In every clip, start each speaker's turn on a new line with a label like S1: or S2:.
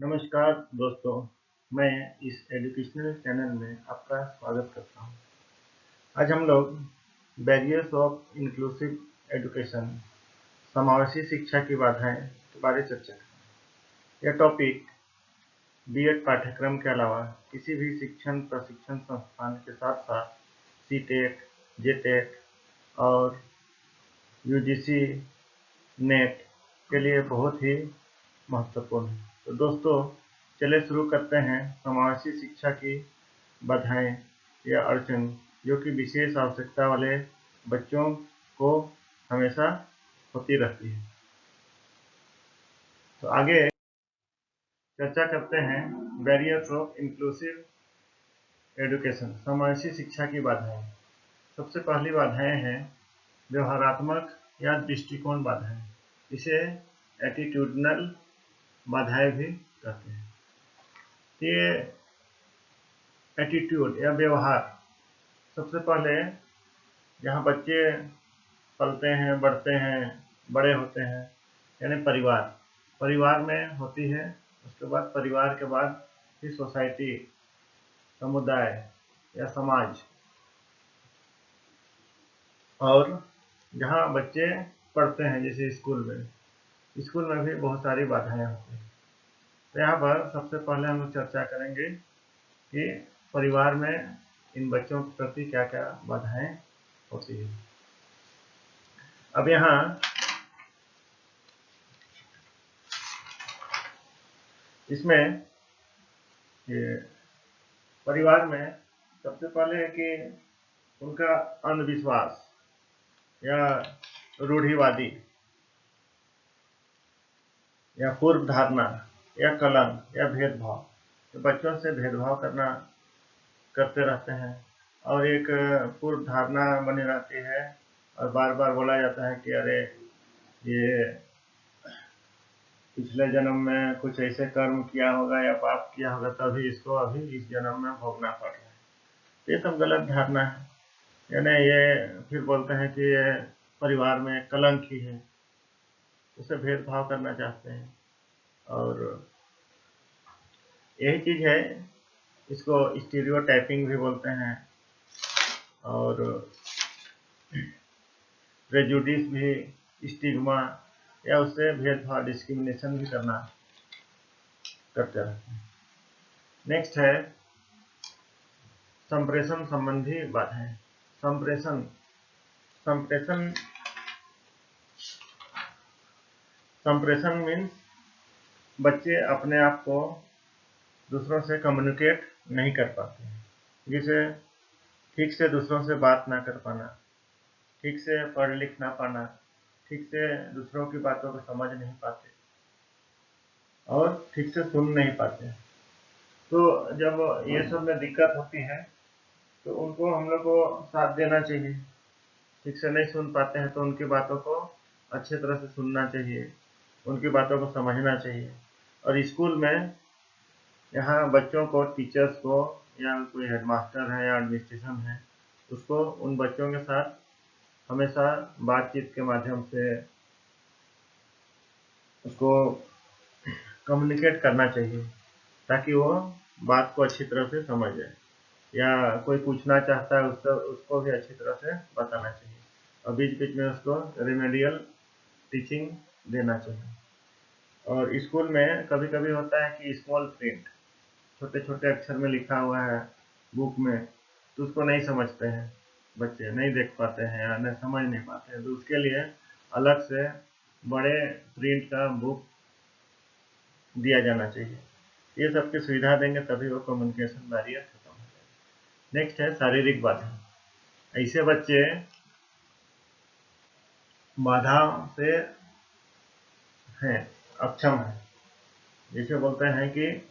S1: नमस्कार दोस्तों, मैं इस एजुकेशनल चैनल में आपका स्वागत करता हूं। आज हम लोग बैरियर्स ऑफ इंक्लूसिव एजुकेशन, समावेशी शिक्षा की बाधाएं के बारे चर्चा करेंगे। यह टॉपिक बीएड पाठ्यक्रम के अलावा किसी भी शिक्षण प्रशिक्षण संस्थान के साथ साथ सीटेट, जेटेट और यूजीसी नेट के लिए बहुत ही महत्वपूर्ण है। तो दोस्तों, चलिए शुरू करते हैं समावेशी शिक्षा की बाधाएं या अड़चन जो कि विशेष आवश्यकता वाले बच्चों को हमेशा होती रहती है। तो आगे चर्चा करते हैं बैरियर्स ऑफ इंक्लूसिव एजुकेशन, समावेशी शिक्षा की बाधाएं। सबसे पहली बाधाएं हैं व्यवहारात्मक या दृष्टिकोण बाधाएं। इसे एटीट्यूडनल बाधाएं भी कहते हैं। ये एटीट्यूड या व्यवहार, सबसे पहले जहाँ बच्चे पलते हैं, बढ़ते हैं, बड़े होते हैं, यानी परिवार में होती है। उसके बाद परिवार के बाद फिर सोसाइटी, समुदाय या समाज, और जहाँ बच्चे पढ़ते हैं जैसे स्कूल में भी बहुत सारी बाधाएं होती हैं। तो यहाँ पर सबसे पहले हम लोग चर्चा करेंगे कि परिवार में इन बच्चों के प्रति क्या क्या बाधाएं होती है। अब यहाँ इसमें परिवार में सबसे पहले है कि उनका अंधविश्वास या रूढ़िवादी या पूर्व धारणा या कलंक या भेदभाव, तो बच्चों से भेदभाव करते रहते हैं और एक पूर्व धारणा बनी रहती है और बार बार बोला जाता है कि अरे ये पिछले जन्म में कुछ ऐसे कर्म किया होगा या पाप किया होगा तभी इसको अभी इस जन्म में भोगना पड़ रहा है। ये सब गलत धारणा है। यानी ये फिर बोलते हैं कि ये परिवार में कलंक ही है, उसे भेदभाव करना चाहते हैं। और यही चीज है, इसको स्टीरियोटाइपिंग भी बोलते हैं और प्रेजुडिस भी, स्टिग्मा या उससे भेदभाव, डिस्क्रिमिनेशन भी करते रहते हैं। नेक्स्ट है संप्रेषण संबंधी बाधाएं। संप्रेषण मीन्स बच्चे अपने आप को दूसरों से कम्युनिकेट नहीं कर पाते हैं, जिसे ठीक से दूसरों से बात ना कर पाना, ठीक से पढ़ लिख ना पाना, ठीक से दूसरों की बातों को समझ नहीं पाते और ठीक से सुन नहीं पाते। तो जब ये सब में दिक्कत होती है तो उनको हम लोग को साथ देना चाहिए। ठीक से नहीं सुन पाते हैं तो उनकी बातों को अच्छे तरह से सुनना चाहिए, उनकी बातों को समझना चाहिए। और स्कूल में यहाँ बच्चों को, टीचर्स को, या कोई हेडमास्टर है या एडमिनिस्ट्रेशन है, उसको उन बच्चों के साथ हमेशा बातचीत के माध्यम से उसको कम्युनिकेट करना चाहिए ताकि वो बात को अच्छी तरह से समझ जाए, या कोई पूछना चाहता है उसको भी अच्छी तरह से बताना चाहिए और बीच बीच में उसको रेमेडियल टीचिंग देना चाहिए। और स्कूल में कभी कभी होता है कि स्मॉल प्रिंट, छोटे छोटे अक्षर में लिखा हुआ है बुक में, तो उसको नहीं समझते हैं, बच्चे नहीं देख पाते हैं या नहीं समझ नहीं पाते हैं, तो उसके लिए अलग से बड़े प्रिंट का बुक दिया जाना चाहिए। ये सबकी सुविधा देंगे तभी वो कम्युनिकेशन बैरियर खत्म हो जाएगा। नेक्स्ट है शारीरिक बाधा। ऐसे बच्चे बाधा से हैं, अक्षम है, जिसे बोलते हैं कि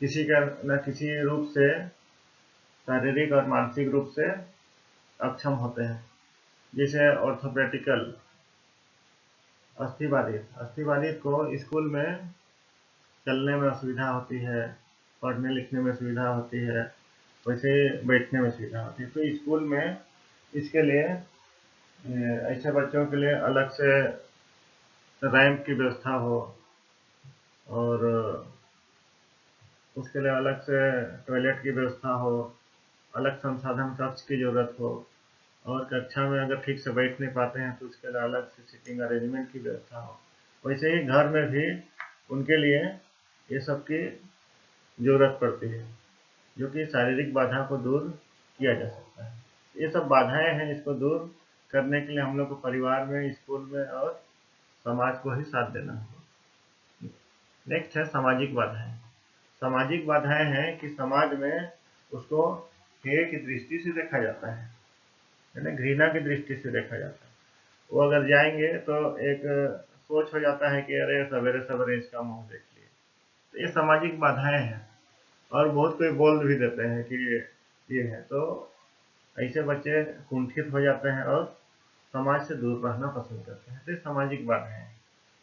S1: किसी का न किसी रूप से शारीरिक और मानसिक रूप से अक्षम होते हैं। जैसे ऑर्थोपेडिकल, अस्थिबाधित को स्कूल में चलने में असुविधा होती है, पढ़ने लिखने में सुविधा होती है, वैसे बैठने में सुविधा होती है। तो स्कूल में इसके लिए ऐसे बच्चों के लिए अलग से रैंप की व्यवस्था हो और उसके लिए अलग से टॉयलेट की व्यवस्था हो, अलग संसाधन कक्ष की ज़रूरत हो, और कक्षा में अगर ठीक से बैठ नहीं पाते हैं तो उसके लिए अलग से सीटिंग अरेंजमेंट की व्यवस्था हो। वैसे ही घर में भी उनके लिए ये सब की ज़रूरत पड़ती है, जो कि शारीरिक बाधा को दूर किया जा सकता है। ये सब बाधाएं हैं, इसको दूर करने के लिए हम लोग को परिवार में, स्कूल में और समाज को ही साथ देना होगा। नेक्स्ट है सामाजिक बाधाएं। सामाजिक बाधाएं हैं कि समाज में उसको हेय की दृष्टि से देखा जाता है, यानी घृणा की दृष्टि से देखा जाता है। वो अगर जाएंगे तो एक सोच हो जाता है कि अरे सवेरे सवेरे इसका मुंह देख लिए। तो ये सामाजिक बाधाएं हैं, और बहुत कोई बोल भी देते हैं कि ये है, तो ऐसे बच्चे कुंठित हो जाते हैं और समाज से दूर रहना पसंद करते हैं। तो ये सामाजिक बाधाएं हैं।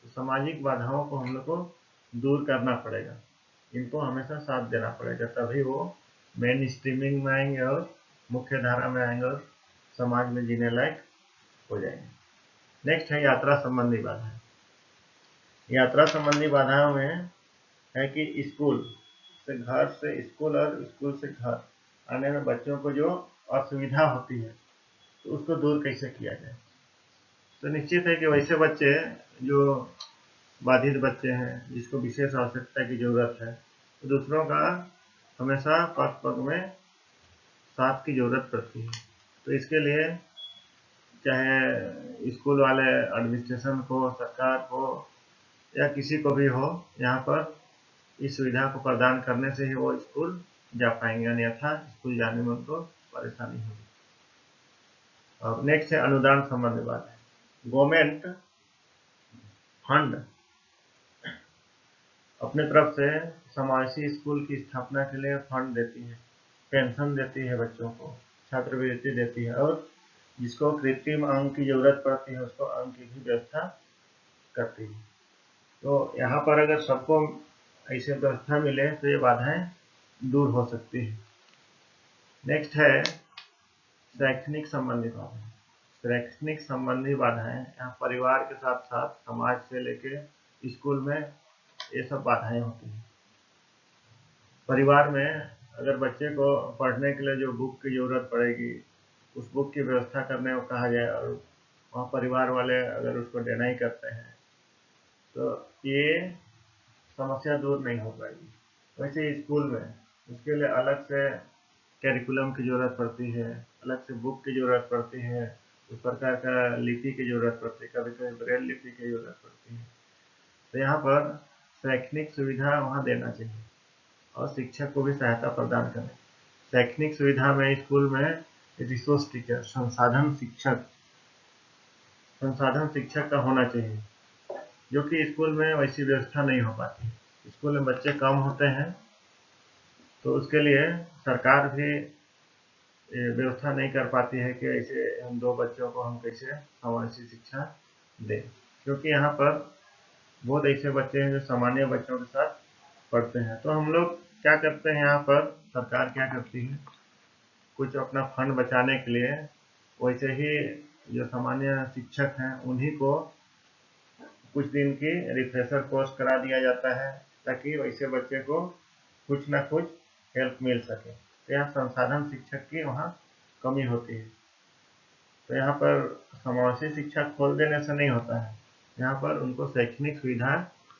S1: तो सामाजिक बाधाओं को हम लोग को दूर करना पड़ेगा, इनको हमेशा साथ देना पड़ेगा, तभी वो मेन स्ट्रीमिंग में आएंगे और मुख्य धारा में आएंगे और समाज में जीने लायक हो जाएंगे। नेक्स्ट है यात्रा संबंधी बाधाएं। यात्रा संबंधी बाधाओं में है कि स्कूल से स्कूल और स्कूल से घर आने में बच्चों को जो असुविधा होती है, तो उसको दूर कैसे किया जाए। तो निश्चित है कि वैसे बच्चे जो बाधित बच्चे हैं, जिसको विशेष आवश्यकता की जरूरत है, तो दूसरों का हमेशा पग पग में साथ की जरूरत पड़ती है। तो इसके लिए चाहे स्कूल वाले एडमिनिस्ट्रेशन को, सरकार को, या किसी को भी हो, यहाँ पर इस सुविधा को प्रदान करने से ही वो स्कूल जा पाएंगे, अन्यथा स्कूल जाने में उनको परेशानी होगी। अब नेक्स्ट है अनुदान संबंधी बात है। गवर्नमेंट फंड अपने तरफ से समावेशी स्कूल की स्थापना के लिए फंड देती है, पेंशन देती है बच्चों को, छात्रवृत्ति देती है, और जिसको कृत्रिम अंग की जरूरत पड़ती है उसको अंग की भी व्यवस्था करती है। तो यहाँ पर अगर सबको ऐसे व्यवस्था मिले तो ये बाधाएं दूर हो सकती है। नेक्स्ट है शैक्षणिक संबंधी बाधाएं। शैक्षणिक संबंधी बाधाएं यहाँ परिवार के साथ साथ समाज से लेके स्कूल में ये सब बाधाएं होती हैं। परिवार में अगर बच्चे को पढ़ने के लिए जो बुक की जरूरत पड़ेगी, उस बुक की व्यवस्था करने को कहा जाए और वहाँ परिवार वाले अगर उसको देना ही करते हैं, तो ये समस्या दूर नहीं हो पाएगी। वैसे स्कूल में उसके लिए अलग से कैरिकुलम की जरूरत पड़ती है, अलग से बुक की जरूरत पड़ती है, उस प्रकार का लिपि की जरूरत पड़ती है, कभी कभी ब्रेल लिपि की जरूरत पड़ती है। तो यहाँ पर शैक्षणिक सुविधा वहाँ देना चाहिए और शिक्षक को भी सहायता प्रदान करें। शैक्षणिक सुविधा में स्कूल में रिसोर्स टीचर, संसाधन शिक्षक का होना चाहिए, जो कि स्कूल में वैसी व्यवस्था नहीं हो पाती। स्कूल में बच्चे कम होते हैं, तो उसके लिए सरकार भी व्यवस्था नहीं कर पाती है कि ऐसे हम 2 बच्चों को हम कैसे समावेशी शिक्षा दें, क्योंकि यहाँ पर बहुत ऐसे बच्चे हैं जो सामान्य बच्चों के साथ पढ़ते हैं। तो हम लोग क्या करते हैं, यहाँ पर सरकार क्या करती है, कुछ अपना फंड बचाने के लिए वैसे ही जो सामान्य शिक्षक हैं उन्हीं को कुछ दिन की रिफ्रेशर कोर्स करा दिया जाता है, ताकि वैसे बच्चे को कुछ ना कुछ हेल्प मिल सके। तो यहाँ संसाधन शिक्षक की वहाँ कमी होती है। तो यहाँ पर समावेशी शिक्षा खोल देने से नहीं होता है, यहाँ पर उनको शैक्षणिक सुविधा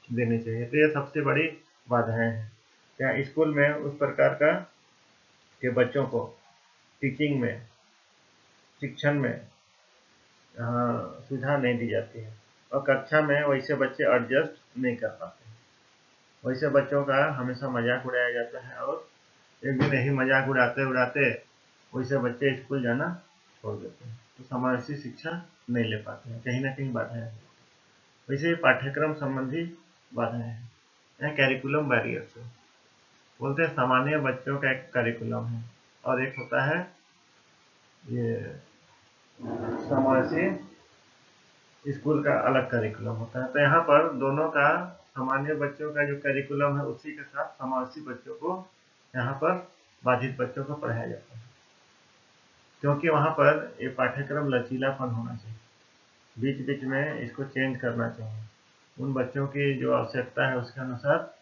S1: देनी चाहिए। तो ये सबसे बड़ी बाधाएं हैं। यहाँ स्कूल में उस प्रकार का के बच्चों को टीचिंग में, शिक्षण में सुविधा नहीं दी जाती है, और कक्षा में वैसे बच्चे एडजस्ट नहीं कर पाते हैं। वैसे बच्चों का हमेशा मजाक उड़ाया जाता है, और एक दिन यही मजाक उड़ाते उड़ाते वैसे बच्चे स्कूल जाना छोड़ देते हैं, तो समावेशी शिक्षा नहीं ले पाते हैं, कहीं ना कहीं बाधाएं हैं। वैसे पाठ्यक्रम संबंधी बाधाएं हैं। यहाँ कैरिकुलम बैरियर्स है, बोलते हैं सामान्य बच्चों का एक कैरिकुलम है और एक होता है ये समावेशी स्कूल का अलग कैरिकुलम होता है। तो यहाँ पर दोनों का, सामान्य बच्चों का जो कैरिकुलम है उसी के साथ समावेशी बच्चों को, यहाँ पर बाधित बच्चों को पढ़ाया जाता है, क्योंकि वहाँ पर ये पाठ्यक्रम लचीलापन होना चाहिए, बीच बीच में इसको चेंज करना चाहिए। उन बच्चों की जो आवश्यकता है उसके अनुसार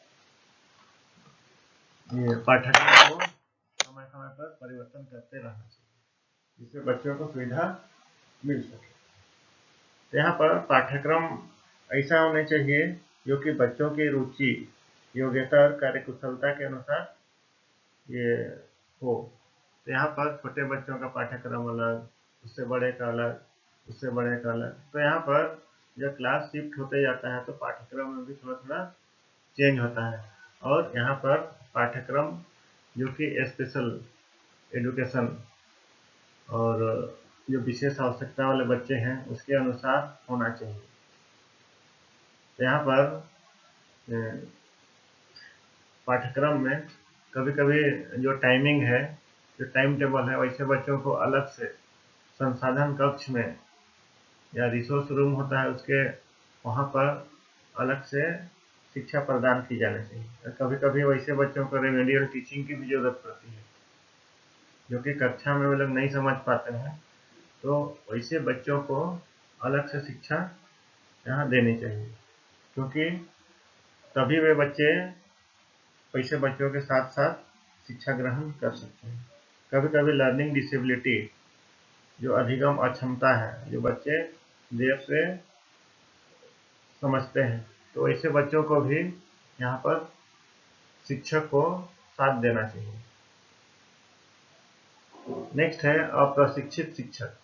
S1: ये पाठ्यक्रम को समय समय पर परिवर्तन करते रहना चाहिए, जिससे बच्चों को सुविधा मिल सके। तो यहाँ पर पाठ्यक्रम ऐसा होने चाहिए जो कि बच्चों की रुचि, योग्यता और कार्यकुशलता के अनुसार ये हो। तो यहाँ पर छोटे बच्चों का पाठ्यक्रम अलग, उससे बड़े का अलग, उससे बड़े का अलग। तो यहाँ पर जब क्लास शिफ्ट होते जाता है तो पाठ्यक्रम में भी थोड़ा थोड़ा चेंज होता है। और यहाँ पर पाठ्यक्रम जो कि स्पेशल एजुकेशन और जो विशेष आवश्यकता वाले बच्चे हैं उसके अनुसार होना चाहिए। तो यहाँ पर पाठ्यक्रम में कभी कभी जो टाइमिंग है, जो टाइम टेबल है, वैसे बच्चों को अलग से संसाधन कक्ष में या रिसोर्स रूम होता है उसके वहाँ पर अलग से शिक्षा प्रदान की जानी चाहिए। कभी कभी वैसे बच्चों को रेमेडियल टीचिंग की भी जरूरत पड़ती है, जो कि कक्षा में वो लोग नहीं समझ पाते हैं, तो वैसे बच्चों को अलग से शिक्षा यहाँ देनी चाहिए, क्योंकि तभी वे बच्चे वैसे बच्चों के साथ साथ शिक्षा ग्रहण कर सकते हैं। कभी कभी लर्निंग डिसेबिलिटी, जो अधिगम अक्षमता है, जो बच्चे देर से समझते हैं, तो ऐसे बच्चों को भी यहाँ पर शिक्षक को साथ देना चाहिए। नेक्स्ट है अप्रशिक्षित शिक्षक।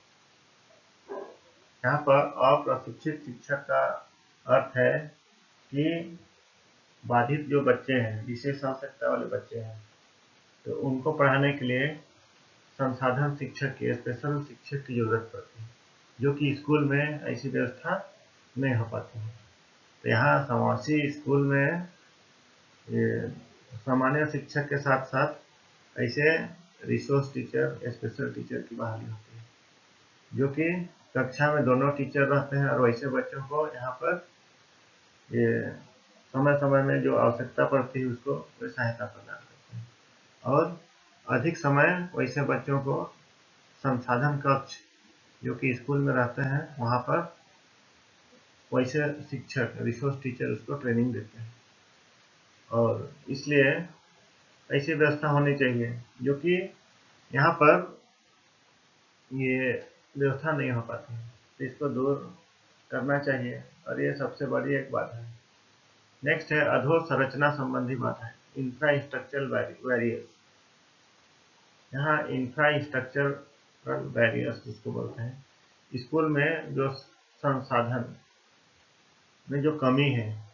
S1: यहाँ पर अप्रशिक्षित शिक्षक का अर्थ है कि बाधित जो बच्चे हैं, विशेष आवश्यकता वाले बच्चे हैं, तो उनको पढ़ाने के लिए संसाधन शिक्षक की, स्पेशल शिक्षक की जरूरत पड़ती है, जो कि स्कूल में ऐसी व्यवस्था नहीं हो पाती है। तो यहाँ समावासी स्कूल में ये सामान्य शिक्षक के साथ साथ ऐसे रिसोर्स टीचर, स्पेशल टीचर की बहाली होती है, जो कि कक्षा में दोनों टीचर रहते हैं और वैसे बच्चों को यहाँ पर ये समय समय में जो आवश्यकता पड़ती है उसको वे सहायता प्रदान करते हैं। और अधिक समय वैसे बच्चों को संसाधन कक्ष जो कि स्कूल में रहते हैं वहाँ पर वैसे शिक्षक, रिसोर्स टीचर उसको ट्रेनिंग देते हैं। और इसलिए ऐसी व्यवस्था होनी चाहिए, जो कि यहाँ पर ये व्यवस्था नहीं हो पाती है, तो इसको दूर करना चाहिए, और ये सबसे बड़ी एक बात है। नेक्स्ट है अधोसंरचना संबंधी बाधा, इंफ्रास्ट्रक्चरल बैरियर्स। यहाँ इंफ्रास्ट्रक्चरल बैरियर्स जिसको बोलते हैं, स्कूल में जो संसाधन में जो कमी है,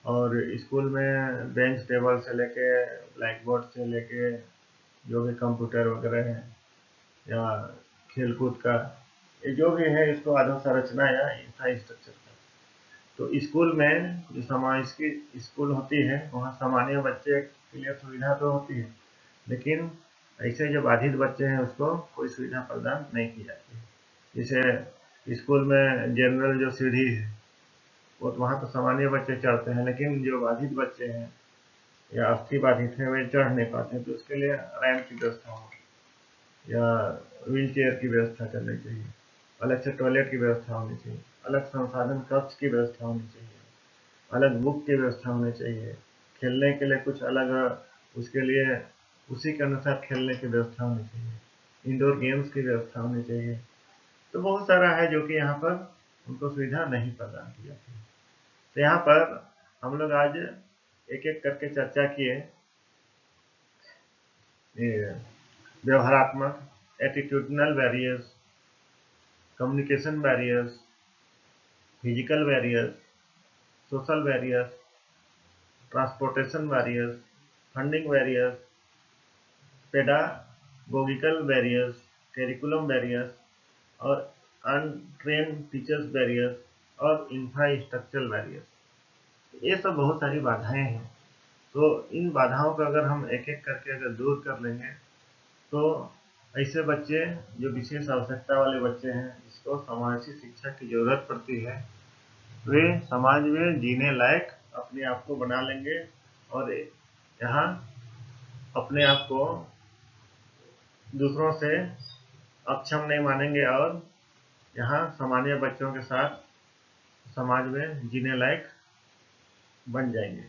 S1: और स्कूल में बेंच टेबल से लेके ब्लैक बोर्ड से लेके जो भी कंप्यूटर वगैरह है या खेलकूद का, ये जो भी है इसको अधोसंरचना या इंफ्रास्ट्रक्चर का। तो स्कूल में जो समावेशी स्कूल होती है वहाँ सामान्य बच्चे के लिए सुविधा तो होती है, लेकिन ऐसे जो बाधित बच्चे हैं उसको कोई सुविधा प्रदान नहीं की जाती है। जैसे स्कूल में जनरल जो सीढ़ी है वो तो वहाँ तो सामान्य बच्चे चढ़ते हैं, लेकिन जो बाधित बच्चे हैं या अस्थि बाधित है वे चढ़ नहीं पाते, तो उसके लिए रैंप की व्यवस्था हो या व्हील चेयर की व्यवस्था करनी चाहिए, अलग से टॉयलेट की व्यवस्था होनी चाहिए, अलग संसाधन कक्ष की व्यवस्था होनी चाहिए, अलग बुक की व्यवस्था होनी चाहिए, खेलने के लिए कुछ अलग, उसके लिए उसी के अनुसार खेलने की व्यवस्था होनी चाहिए, इंडोर गेम्स की व्यवस्था होनी चाहिए। तो बहुत सारा है जो कि यहाँ पर उनको सुविधा नहीं प्रदान की जाती है। तो यहाँ पर हम लोग आज एक एक करके चर्चा किए, व्यवहारात्मक, attitudinal barriers, communication barriers, physical barriers, social barriers, transportation barriers, funding barriers, pedagogical barriers, curriculum barriers और अनट्रेन टीचर्स बैरियर्स और इंफ्रास्ट्रक्चरल बैरियर्स। ये सब बहुत सारी बाधाएं हैं। तो इन बाधाओं को अगर हम एक एक करके अगर दूर कर लेंगे तो ऐसे बच्चे जो विशेष आवश्यकता वाले बच्चे हैं, जिसको समावेशी शिक्षा की जरूरत पड़ती है, वे समाज में जीने लायक अपने आप को बना लेंगे और यहाँ अपने आप को दूसरों से अक्षम नहीं मानेंगे और यहाँ सामान्य बच्चों के साथ समाज में जीने लायक बन जाएंगे।